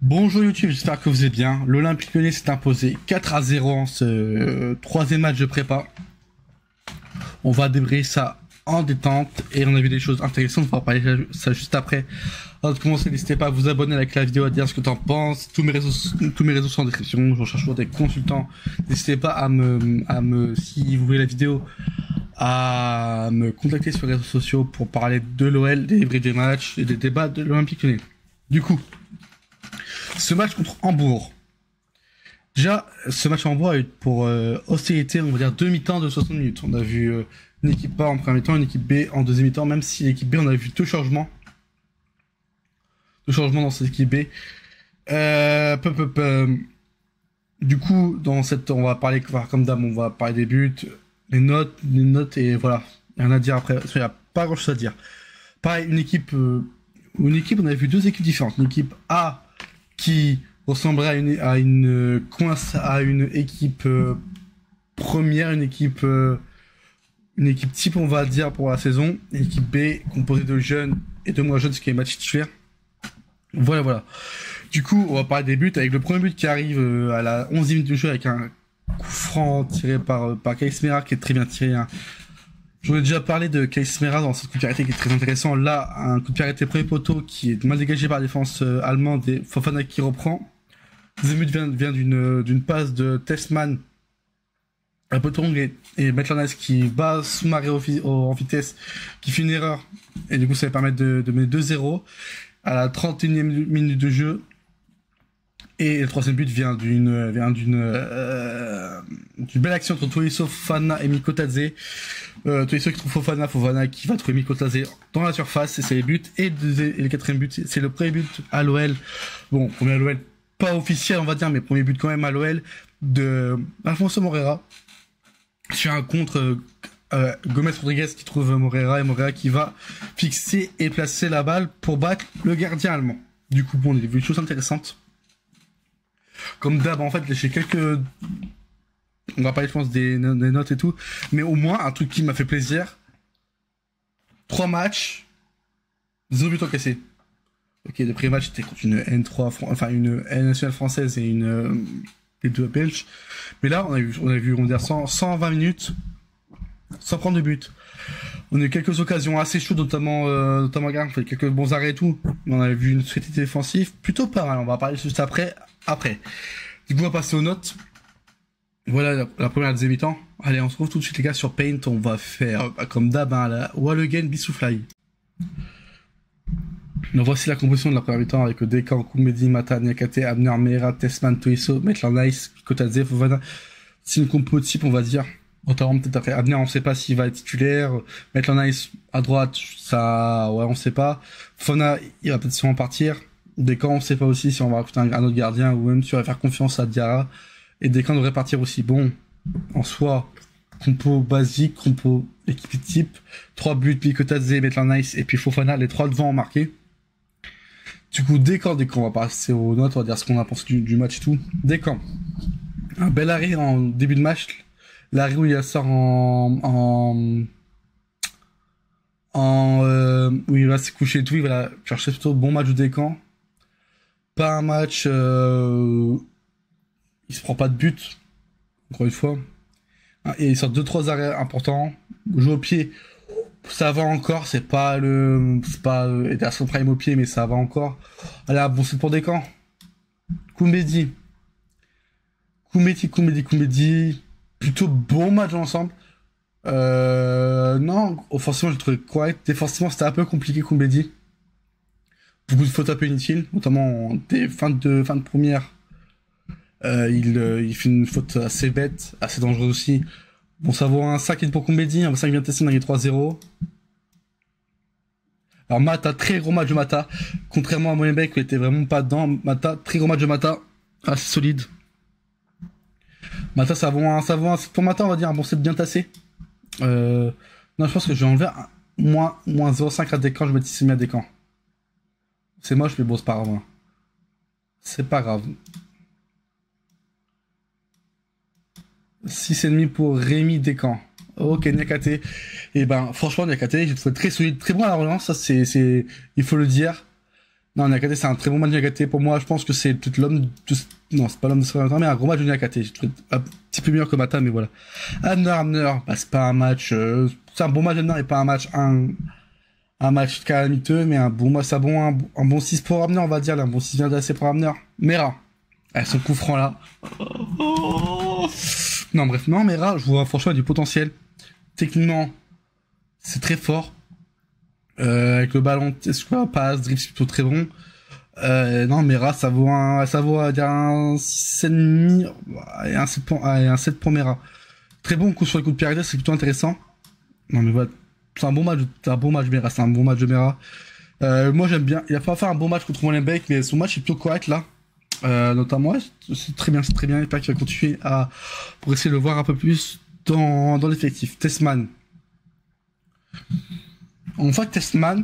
Bonjour YouTube, j'espère que vous allez bien. L'Olympique Lyonnais s'est imposé 4-0 en ce troisième match de prépa. On va débriefer ça en détente et on a vu des choses intéressantes. On va parler ça juste après. Avant de commencer, n'hésitez pas à vous abonner, à liker la vidéo, à dire ce que t'en penses. Tous mes réseaux sont en description. Je recherche toujours des consultants. N'hésitez pas si vous voulez la vidéo, à me contacter sur les réseaux sociaux pour parler de l'OL, des débriefs des matchs et des débats de l'Olympique Lyonnais. Du coup, ce match contre Hambourg. Déjà, ce match à Hambourg a eu pour hostilité, on va dire, demi-temps de 60 minutes. On a vu une équipe A en premier temps, une équipe B en deuxième mi-temps, même si l'équipe B, on a vu deux changements. Deux changements dans cette équipe B. Du coup, dans cette, on va parler, comme d'hab, on va parler des buts, les notes, et voilà. Rien à dire après, il n'y a pas grand chose à dire. Pareil, une équipe, on a vu deux équipes différentes. Une équipe A qui ressemblerait à une équipe première, une équipe type, on va dire, pour la saison. Une équipe B composée de jeunes et de moins jeunes, ce qui est match titulaire. Voilà. Du coup, on va parler des buts avec le premier but qui arrive à la 11e minute de jeu avec un coup franc tiré par Caïsmera qui est très bien tiré. Hein. J'en ai déjà parlé de Caïsmera dans cette coup de pied arrêté qui est très intéressant. Là, un coup de pied arrêté premier poteau qui est mal dégagé par la défense allemande et Fofana qui reprend. Le deuxième but vient d'une passe de Tessman à Potong et Maitland-Niles qui bat Soumaré en vitesse, qui fait une erreur. Et du coup, ça va permettre de mener 2-0 à la 31e minute de jeu. Et le troisième but vient d'une belle action entre Tolisso, Fofana et Mikotadze. Tolisso qui trouve Fofana qui va trouver Mikotadze dans la surface, et c'est les buts. Et le quatrième but, c'est le premier but à l'OL. Bon, premier à l'OL, pas officiel on va dire, mais premier but quand même à l'OL de Alfonso Moreira. Sur un contre Gomez Rodriguez qui trouve Moreira, et Moreira qui va fixer et placer la balle pour battre le gardien allemand. Du coup, bon, on a vu des choses intéressantes. Comme d'hab, en fait, j'ai quelques... On va parler, je pense, des notes et tout. Mais au moins, un truc qui m'a fait plaisir. 3 matchs, 0 but encaissé. Ok, le premier match, c'était contre une N3, enfin, une N nationale française et les deux belges. Mais là, on a vu, on va dire, 120 minutes, sans prendre de but. On a eu quelques occasions assez chaudes, notamment on fait quelques bons arrêts et tout. On a vu une solidité défensive plutôt pas mal. On va en parler juste après. Du coup, on va passer aux notes. Voilà la première deuxième mi-temps. Allez, on se retrouve tout de suite, les gars, sur Paint. On va faire, comme d'hab, la Wall Again Bissoufly. Donc voici la composition de la première mi-temps avec Dekan, Koumedi, Mata, Niakate, Abner, Meira, Tessman, Tolisso, Maitland-Niles, Mikotadze, Fofana. C'est une compo type, on va dire. Notamment peut-être après Abner, on sait pas s'il va être titulaire. Maitland-Niles à droite, ça, ouais, on sait pas. Fofana, il va peut-être sûrement partir. Dekan, on sait pas aussi si on va recruter un autre gardien ou même si on va faire confiance à Diarra. Et Dekan devrait partir aussi. Bon, en soi, compo basique, compo équipe type. 3 buts, Mikotadze, Maitland-Niles et puis Fofana, les 3 devant ont marqué. Du coup, Dekan, on va passer aux notes, on va dire ce qu'on a pensé du match et tout. Dekan, un bel arrêt en début de match. L'arrêt où il sort où il va se coucher et tout, il va chercher plutôt bon match de Dekan. Pas un match, il se prend pas de but, encore une fois. Et il sort 2-3 arrêts importants. Joue au pied, ça va encore, c'est pas Ederson Prime au pied, mais ça va encore. Allez, bon, c'est pour Dekan. Koumedi. Plutôt bon match dans l'ensemble. Non, offensivement, j'ai trouvé correct. Défensivement, c'était un peu compliqué, Koumedi. Beaucoup de fautes un peu inutiles, notamment en fin de première. Il fait une faute assez bête, assez dangereuse aussi. Bon, ça vaut un 5 pour Koumedi, un 5 vient de tester, on a gagné 3-0. Alors Mata, très gros match de Mata. Contrairement à Molenbeek, qui était vraiment pas dedans. Mata, très gros match de Mata, assez solide. Mata, ça vaut pour Mata, on va dire un bon 7 bien tassé. Non, je pense que je vais enlever moins 0,5 à Dekan, je vais mettre 6,5 à Dekan. C'est moche, mais bon, c'est pas grave. Hein. C'est pas grave. 6,5 pour Rémi Dekan. Ok, Niakate. Et ben, franchement, Niakate, j'ai trouvé très solide, très bon à la relance, ça, il faut le dire. Non, Niakate, c'est un très bon match de Niakate. Pour moi, je pense que c'est peut-être non, c'est pas l'homme de ce mais un gros match de Niakate. Je trouve un petit peu meilleur que Mata, mais voilà. Abner, bah, c'est pas un match, c'est un bon match d'Abner et pas un match, un match calamiteux, mais un bon match, c'est un bon 6 pour Abner, on va dire, là, un bon 6 vient d'assez pour Abner. Mera. Son coup franc, là. Non, bref, non, Mera, je vois franchement du potentiel. Techniquement, c'est très fort. Avec le ballon, passe, dribble, c'est plutôt très bon. Non, Mera, ça vaut un 6,5 et un 7 pour Mera. Très bon coup sur le coup de Pierre, c'est plutôt intéressant. Non, mais voilà. C'est un bon match, Mera, c'est un bon match de Mera. Moi, j'aime bien. Il a pas fait un bon match contre Molenbeek, mais son match est plutôt correct, là. Notamment, ouais, c'est très bien. J'espère qu'il va continuer pour essayer de le voir un peu plus dans l'effectif. Tessman. On voit que Testman,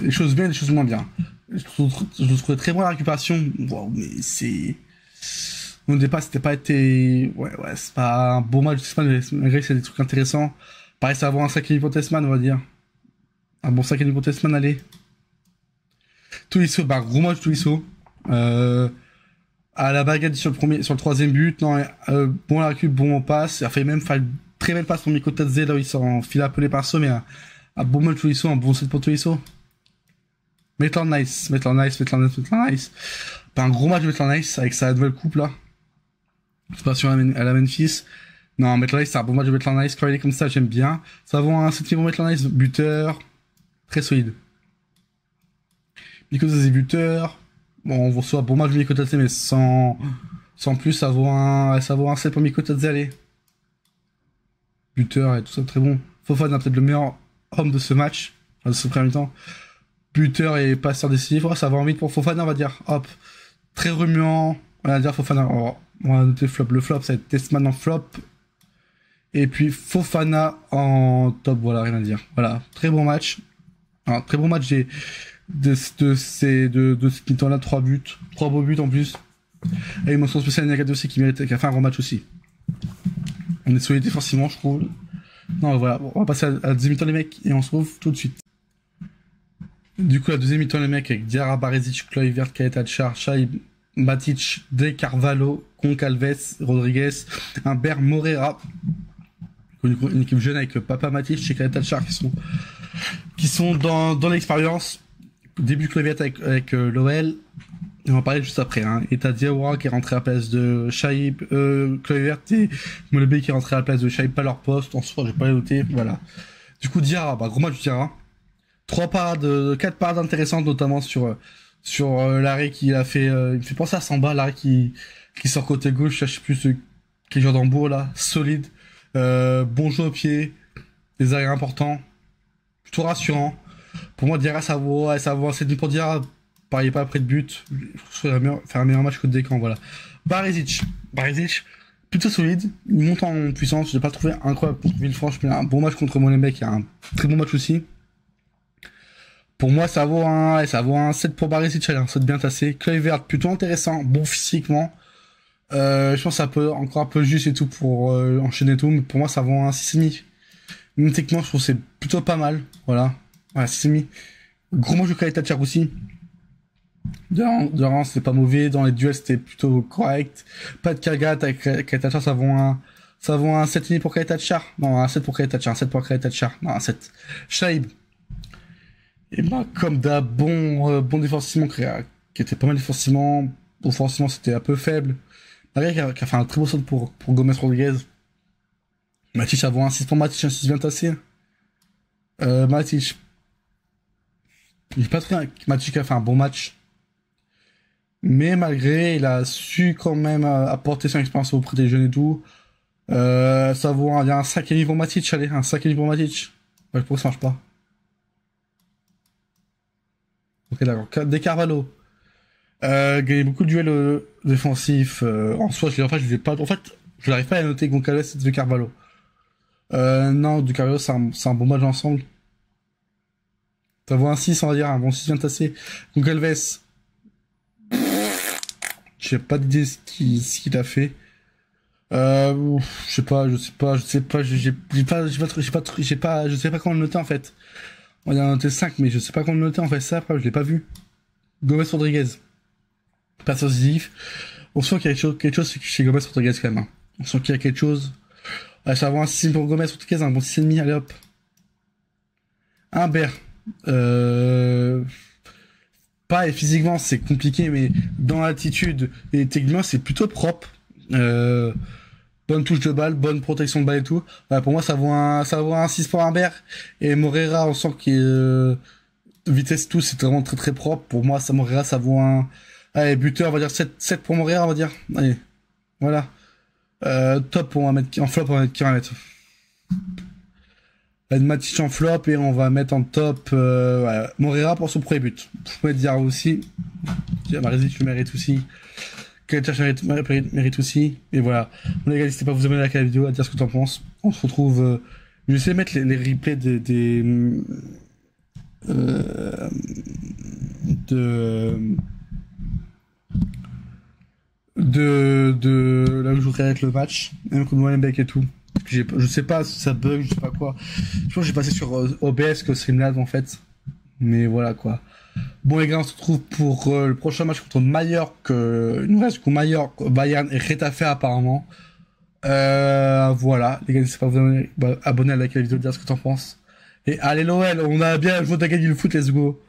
les choses bien et les choses moins bien. Je le trouvais très bon à la récupération. Wow, mais c'est... Au départ, c'était pas été... Ouais, c'est pas un beau match de Testman, malgré que c'est des trucs intéressants. Pareil, ça va avoir un sacré niveau Testman, on va dire. Un bon sacré niveau Testman, allez. Tolisso, gros match Tolisso. À la baguette sur le troisième but. Non, bon la récup, bon passe. Il a fait même une très belle passe pour Miko Tadze, là où il s'enfile appelé par ça, mais un bon match Tolisso, un bon set pour Tolisso. Maitland Nice. Pas un gros match de Maitland Nice avec sa nouvelle coupe là. C'est pas sur à la Memphis. Non, Maitland Nice, c'est un bon match de Maitland Nice. Quand il est comme ça, j'aime bien. Ça va un 7 niveau Maitland Nice, buteur. Très solide. Miko Tadze, buteur. Bon, on reçoit un bon match de Miko Tadze, mais sans plus, ça vaut un 7 pour Miko Tadze, allez. Buteur et tout ça, très bon. Fofana, peut-être le meilleur homme de ce match, de ce premier mi-temps. Buteur et passeur décisif, ça va en vite pour Fofana, on va dire. Hop. Très remuant. On va dire Fofana. On va noter flop. Le flop, ça va être Testman en flop. Et puis Fofana en top, voilà, rien à dire. Voilà. Très bon match. Alors, très bon match de ce mi-temps-là, 3 buts. 3 beaux buts en plus. Et une mention spéciale à Niakate aussi qui a fait un gros match aussi. On est solide défensivement, je trouve. Non, voilà, on va passer à la deuxième mi-temps, les mecs, et on se retrouve tout de suite. Du coup, la deuxième mi-temps, les mecs, avec Diarra, Barisic, Kluivert, Kaeta, Shaib, Matic, De Carvalho, Goncalves, Rodriguez, Humbert, Morera. Une équipe jeune avec Papa Matic et Kaeta qui sont dans l'expérience. Début Kluivert avec l'OL. Et on va parler juste après, hein. Et t'as Diawara qui est rentré à la place de Shaib, Kluivert et Molebe qui est rentré à la place de Shaib, pas leur poste. En soi, j'ai pas les noté, voilà. Du coup, Diarra, gros match de Diarra. 4 parades intéressantes, notamment sur l'arrêt qu'il a fait, il me fait penser à Samba, l'arrêt qui sort côté gauche, je sais plus quel genre d'embourg, là. Solide. Bon jeu au pied. Des arrêts importants. Plutôt rassurant. Pour moi, Diarra, ça vaut assez de pour Diarra. Pariez pas après de but. Je vais faire un meilleur match que Descamps, voilà. Barisic, plutôt solide. Il monte en puissance. Je l'ai pas trouvé incroyable contre Villefranche, mais un bon match contre Molenbeek. Il y a un très bon match aussi. Pour moi, ça vaut un 7 pour Barisic. Un 7 bien tassé. Kluivert, plutôt intéressant. Bon physiquement. Je pense que ça peut encore un peu juste et tout pour enchaîner tout. Mais pour moi, ça vaut un 6,5. Même techniquement, je trouve que c'est plutôt pas mal. Voilà. 6,5. Gros match de Kaeta aussi. Durant, c'était pas mauvais. Dans les duels, c'était plutôt correct. Pas de cagat avec Kaeta, ça vaut un 7,5 pour Kaeta. Non, un 7 pour Kaeta. Un 7 pour Kaeta. Non, un 7. Shaib. Et comme d'hab, bon défensivement, qui était pas mal défensivement. Offensivement, c'était un peu faible. Maria qui a fait un très beau saut pour Gomez Rodriguez. Matic, ça vaut un 6 pour Matic, un 6 bien tassé. Matic. J'ai pas trouvé Matic a fait un bon match. Mais malgré, il a su quand même apporter son expérience auprès des jeunes et tout. Ça vaut un 5 pour Matic, allez, un 5 pour Matic. Ouais, pourquoi ça marche pas? Ok, d'accord. De Carvalho. Gagné beaucoup de duels défensifs. En soi, je n'arrive pas à noter Goncalves et De Carvalho. Non, De Carvalho, c'est un bon match ensemble. Ça vaut un 6, on va dire, un bon 6 bien tassé. Goncalves. J'ai pas d'idée ce qu'il a fait. Je sais pas, je sais pas comment le noter en fait. On va dire noter 5, mais je sais pas comment le noter en fait, ça après, je l'ai pas vu. Gomez Rodriguez. Passe décisif. On sent qu'il y a quelque chose chez Gomez Rodriguez quand même. Hein. On sent qu'il y a quelque chose. Ouais, ça va avoir un 6 pour Gomez Rodriguez, un bon 6,5, allez hop. Humbert. Pas et physiquement c'est compliqué, mais dans l'attitude et techniquement c'est plutôt propre. Bonne touche de balle, bonne protection de balle et tout. Pour moi ça vaut un 6 pour Humbert. Et Moreira, on sent qu'il vitesse tout, c'est vraiment très très propre. Pour moi, Moreira ça vaut un... Allez, buteur, on va dire 7 pour Moreira, on va dire. Allez, voilà. Top, on va mettre en flop, on va mettre qui on va mettre. Matic en flop et on va mettre en top voilà, Moreira pour son premier but. Vous pouvez dire aussi. Marzic le mérite aussi. Kaletash mérite aussi. Et voilà. Bon, les gars, n'hésitez pas à vous abonner à la vidéo, à dire ce que t'en penses. On se retrouve. Je vais essayer de mettre les replays de là où je voudrais être le match, même comme Molenbeek et tout. Je sais pas si ça bug, je sais pas quoi. Je pense que j'ai passé sur OBS que Streamlabs en fait. Mais voilà quoi. Bon les gars, on se retrouve pour le prochain match contre Mallorca. Il nous reste contre Mallorca, Bayern et Getafe apparemment. Voilà. Les gars, n'hésitez pas à vous abonner à liker la vidéo, dire ce que t'en penses. Et allez l'OL, on a bien joué à gagner le foot, let's go.